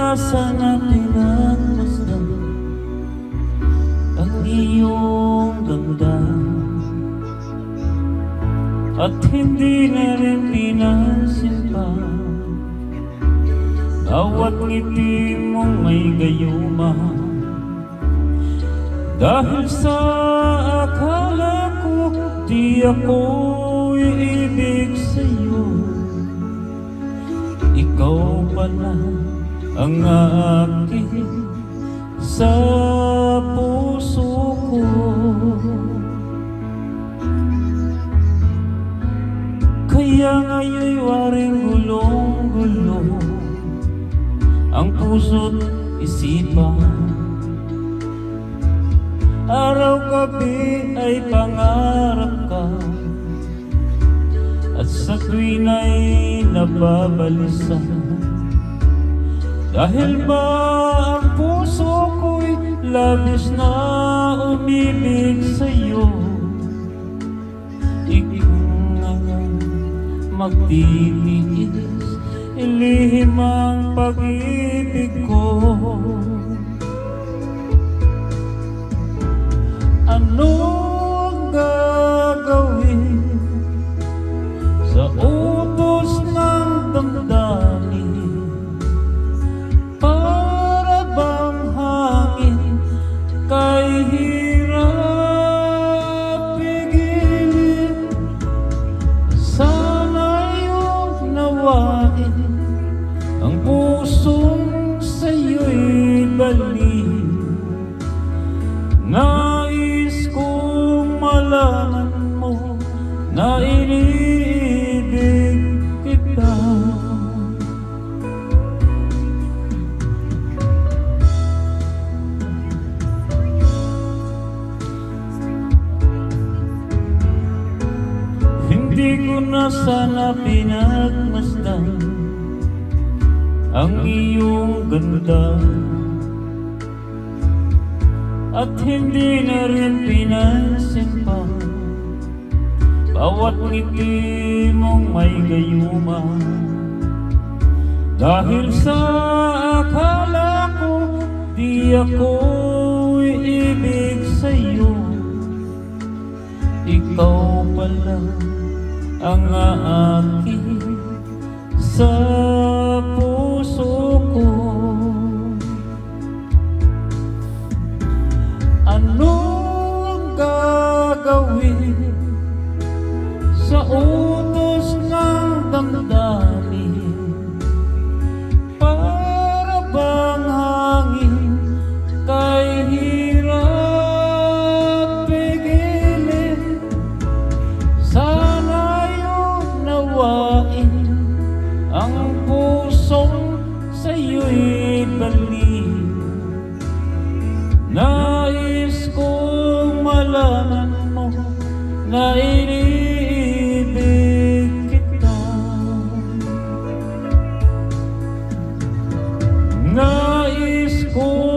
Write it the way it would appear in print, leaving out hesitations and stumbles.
na sana pinagmasdan ang iyong ganda, at hindi na rin pinansin pa bawat ngiti mong may gayuma. Dahil sa akala ko di ako iibig sa'yo, ikaw pala ang akin sa puso ko. Kaya ngayon'y waring gulong-gulo ang puso't isipan. Araw-gabi ay pangarap ka, at sa tuwin ay nababalisa. Dahil ba ang puso ko'y labis na umibig sa'yo, ikaw nga magtitiis, ilihim ang pag-ibig ko. Ano ang gagawin sa utos ng damdamin? Para bang hangin kay hirap pigilin? Sana'y huwag nawain ang pusong sa'yo'y baliw. Nais kong malaman mo na iniibig kita. Hindi ko na sana pinagmasdan ang iyong ganda, at hindi na rin pinansin pa bawat ngiti mong may gayuma. Dahil sa akala ko di ako iibig sa'yo, ikaw pala ang akin sa puso ko. Ano ang gagawin sa utos ng damdamin? Para bang hangin kay hirap pigilin? Sana'y huwag nawain ang pusong sa'yo'y baliw. Nais kong malaman mo na iniibig kita. Nais kong